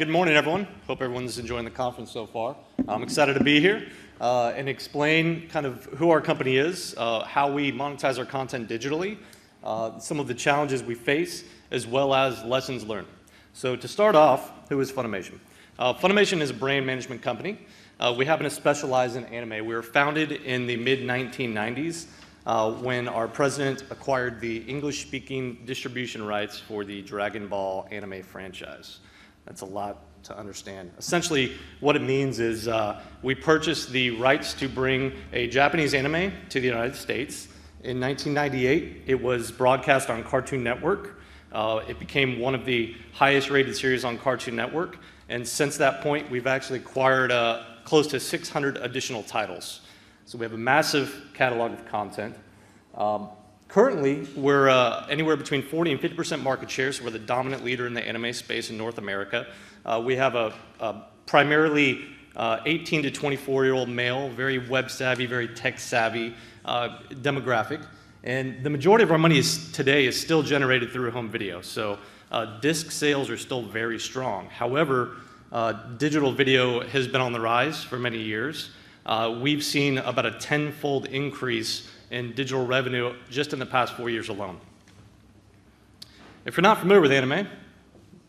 Good morning, everyone. Hope everyone's enjoying the conference so far. I'm excited to be here and explain kind of who our company is, how we monetize our content digitally, some of the challenges we face, as well as lessons learned. So to start off, who is Funimation? Funimation is a brand management company. We happen to specialize in anime. We were founded in the mid-1990s when our president acquired the English-speaking distribution rights for the Dragon Ball anime franchise. That's a lot to understand. Essentially, what it means is we purchased the rights to bring a Japanese anime to the United States. In 1998, it was broadcast on Cartoon Network. It became one of the highest rated series on Cartoon Network. And since that point, we've actually acquired close to 600 additional titles. So we have a massive catalog of content. Currently, we're anywhere between 40 and 50% market share, so we're the dominant leader in the anime space in North America. We have a primarily 18 to 24-year-old male, very web-savvy, very tech-savvy demographic. And the majority of our money today is still generated through home video. So disc sales are still very strong. However, digital video has been on the rise for many years. We've seen about a 10-fold increase in digital revenue just in the past 4 years alone. If you're not familiar with anime,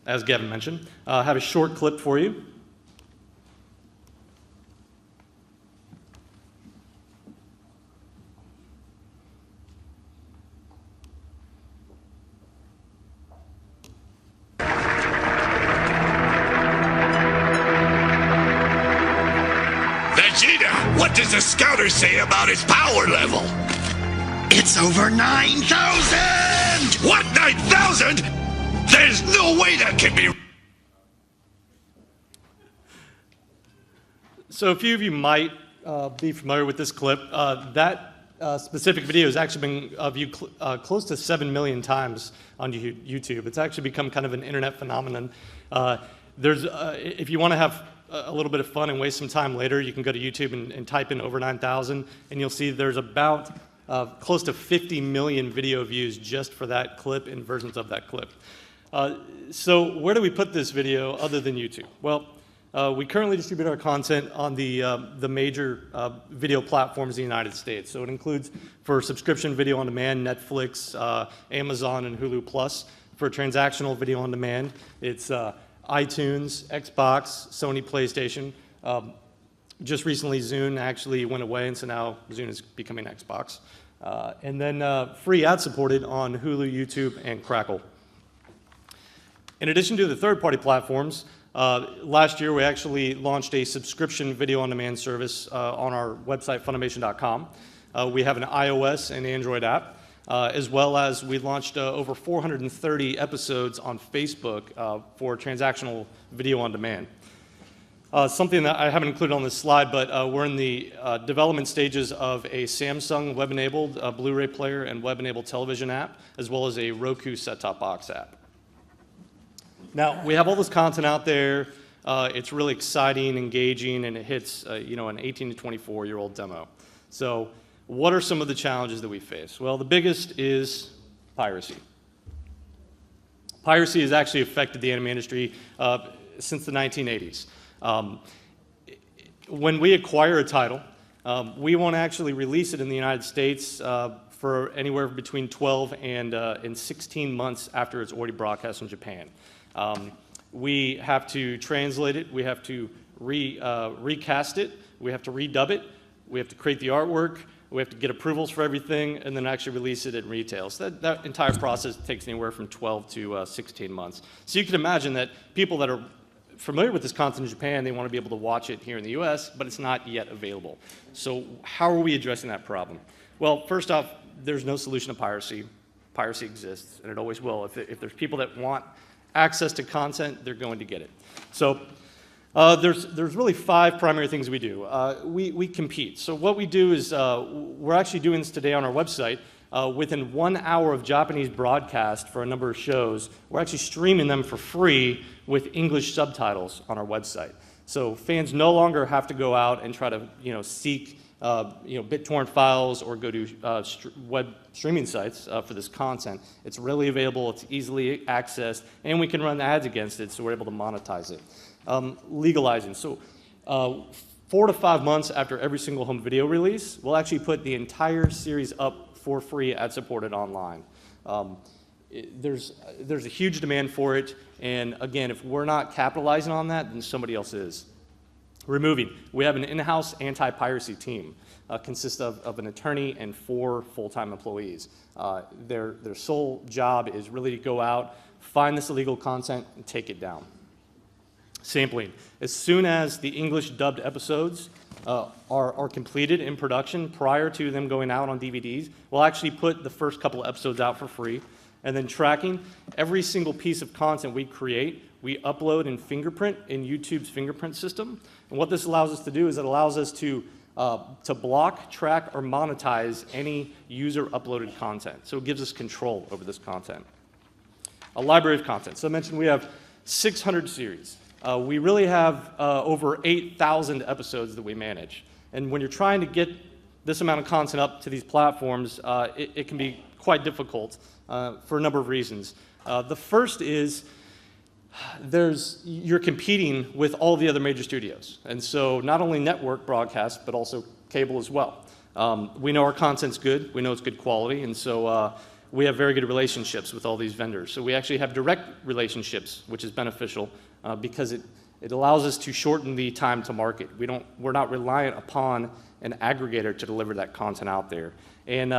as Gavin mentioned, I have a short clip for you. Vegeta, what does the scouter say about his power level? It's over 9,000! What, 9,000? There's no way that can be. So a few of you might be familiar with this clip. That specific video has actually been viewed close to 7 million times on YouTube. It's actually become kind of an internet phenomenon. If you want to have a little bit of fun and waste some time later, you can go to YouTube and type in over 9,000, and you'll see there's about close to 50 million video views just for that clip and versions of that clip. So where do we put this video other than YouTube? Well, we currently distribute our content on the major video platforms in the United States. So it includes, for subscription video on demand, Netflix, Amazon, and Hulu Plus. For transactional video on demand, it's iTunes, Xbox, Sony PlayStation. Just recently, Zune actually went away, and so now Zune is becoming Xbox. And then free ad-supported on Hulu, YouTube, and Crackle. In addition to the third-party platforms, last year we actually launched a subscription video-on-demand service on our website, Funimation.com. We have an iOS and Android app, as well as we launched over 430 episodes on Facebook for transactional video-on-demand. Something that I haven't included on this slide, but we're in the development stages of a Samsung web-enabled Blu-ray player and web-enabled television app, as well as a Roku set-top box app. Now, we have all this content out there. It's really exciting, engaging, and it hits an 18 to 24-year-old demo. So what are some of the challenges that we face? Well, the biggest is piracy. Piracy has actually affected the anime industry since the 1980s. When we acquire a title, we won't actually release it in the United States for anywhere between 12 and 16 months after it's already broadcast in Japan. We have to translate it, we have to recast it, we have to redub it, we have to create the artwork, we have to get approvals for everything, and then actually release it at retail. So that entire process takes anywhere from 12 to 16 months. So you can imagine that people that are familiar with this content in Japan, they want to be able to watch it here in the US, but it's not yet available. So how are we addressing that problem? Well, first off, there's no solution to piracy. Piracy exists, and it always will. If there's people that want access to content, they're going to get it. So there's really 5 primary things we do. We compete. So what we do is, we're actually doing this today on our website. Within 1 hour of Japanese broadcast for a number of shows, we're actually streaming them for free with English subtitles on our website. So fans no longer have to go out and try to seek BitTorrent files or go to web streaming sites for this content. It's readily available, it's easily accessed, and we can run ads against it, so we're able to monetize it. Legalizing. So 4 to 5 months after every single home video release, we'll actually put the entire series up for free ad-supported online. There's a huge demand for it, and again, if we're not capitalizing on that, then somebody else is. Removing. We have an in-house anti-piracy team. Consists of an attorney and 4 full-time employees. Their sole job is really to go out, find this illegal content, and take it down. Sampling. As soon as the English dubbed episodes are completed in production prior to them going out on DVDs, we'll actually put the first couple episodes out for free. And then tracking every single piece of content we create, we upload and fingerprint in YouTube's fingerprint system. And what this allows us to do is it allows us to block, track, or monetize any user-uploaded content. So it gives us control over this content. A library of content. So I mentioned we have 600 series. We really have over 8,000 episodes that we manage. And when you're trying to get this amount of content up to these platforms, it can be quite difficult for a number of reasons. The first is you're competing with all the other major studios. And so not only network broadcast, but also cable as well. We know our content's good, we know it's good quality, and so we have very good relationships with all these vendors. So we actually have direct relationships, which is beneficial because it allows us to shorten the time to market. We're not reliant upon an aggregator to deliver that content out there. And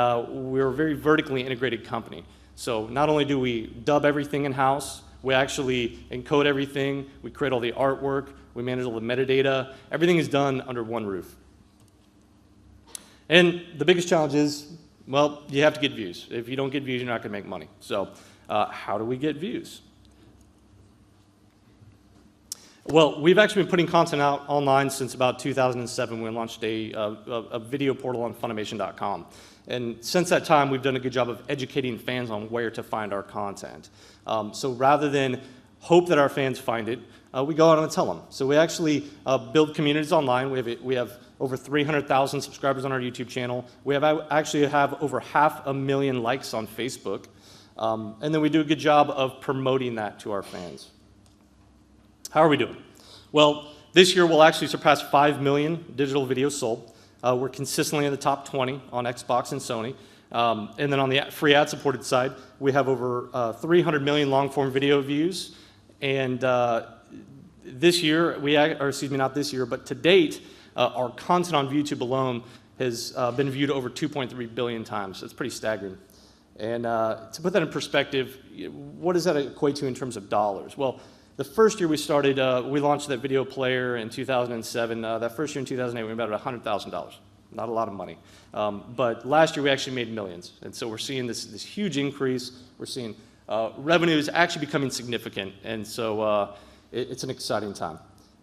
we're a very vertically integrated company. So not only do we dub everything in-house, we actually encode everything, we create all the artwork, we manage all the metadata, everything is done under one roof. And the biggest challenge is, well, you have to get views. If you don't get views, you're not going to make money. So how do we get views? Well, we've actually been putting content out online since about 2007 when we launched a video portal on Funimation.com. And since that time, we've done a good job of educating fans on where to find our content. So rather than hope that our fans find it, we go out and tell them. So we actually build communities online. We have over 300,000 subscribers on our YouTube channel. We actually have over 500,000 likes on Facebook. And then we do a good job of promoting that to our fans. How are we doing? Well, this year we'll actually surpass 5 million digital videos sold. We're consistently in the top 20 on Xbox and Sony. And then on the free ad-supported side, we have over 300 million long-form video views. And this year, or excuse me, not this year, but to date, our content on YouTube alone has been viewed over 2.3 billion times. So it's pretty staggering. And to put that in perspective, what does that equate to in terms of dollars? Well, the first year we started, we launched that video player in 2007. That first year in 2008, we made about $100,000. Not a lot of money. But last year we actually made millions. And so we're seeing this huge increase. We're seeing revenues actually becoming significant. And so it's an exciting time.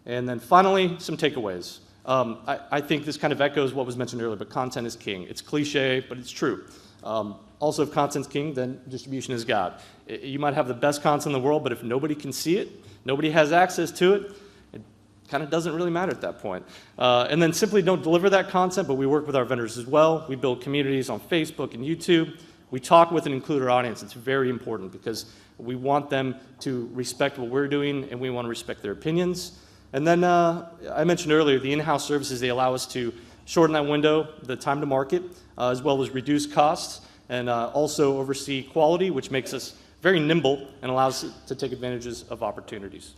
And then finally, some takeaways. I think this kind of echoes what was mentioned earlier, but content is king. It's cliche, but it's true. Also, if content's king, then distribution is God. You might have the best content in the world, but if nobody can see it, nobody has access to it, it kind of doesn't really matter at that point. And then simply don't deliver that content, but we work with our vendors as well. We build communities on Facebook and YouTube. We talk with and include our audience. It's very important because we want them to respect what we're doing, and we want to respect their opinions. And then I mentioned earlier, the in-house services, they allow us to shorten that window, the time to market, as well as reduce costs, and also oversee quality, which makes us very nimble and allows us to take advantages of opportunities.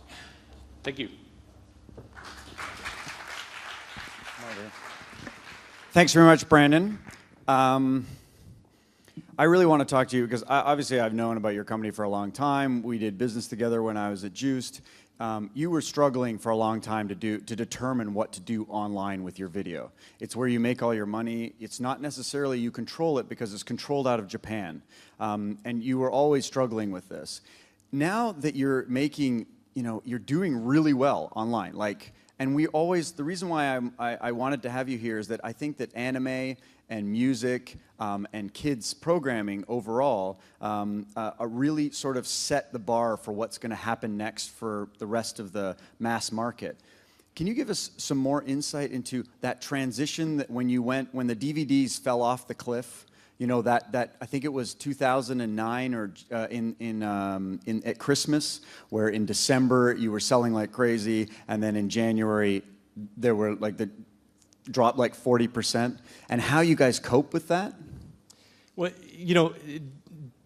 Thank you. Thanks very much, Brandon. I really want to talk to you because obviously I've known about your company for a long time. We did business together when I was at Juiced. You were struggling for a long time to determine what to do online with your video. It's where you make all your money. It's not necessarily you control it because it's controlled out of Japan. And you were always struggling with this. Now that you're making, you're doing really well online. And the reason why I wanted to have you here is that I think that anime and music and kids programming overall really sort of set the bar for what's going to happen next for the rest of the mass market. Can you give us some more insight into that transition that when the DVDs fell off the cliff? You know, that I think it was 2009 or at Christmas, where in December you were selling like crazy, and then in January there were like the dropped like 40%, and how you guys cope with that? Well, you know,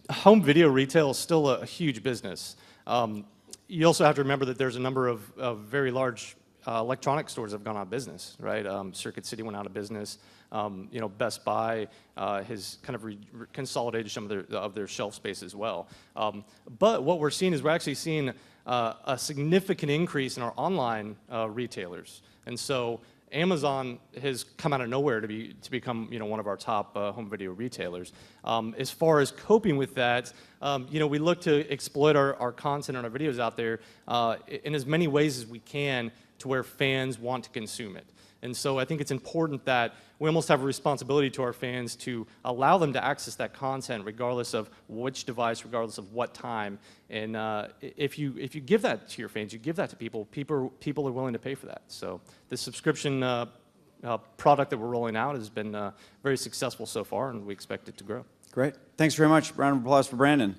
home video retail is still a huge business. You also have to remember that there's a number of very large electronic stores that have gone out of business, right? Circuit City went out of business. You know, Best Buy has kind of consolidated some of their shelf space as well. But what we're seeing is we're actually seeing a significant increase in our online retailers, and so Amazon has come out of nowhere to become, you know, one of our top home video retailers. As far as coping with that, you know, we look to exploit our content and our videos out there in as many ways as we can to where fans want to consume it. And so I think it's important that we almost have a responsibility to our fans to allow them to access that content regardless of which device, regardless of what time. And if you give that to your fans, you give that to people are willing to pay for that. So the subscription product that we're rolling out has been very successful so far, and we expect it to grow. Great. Thanks very much. Round of applause for Brandon.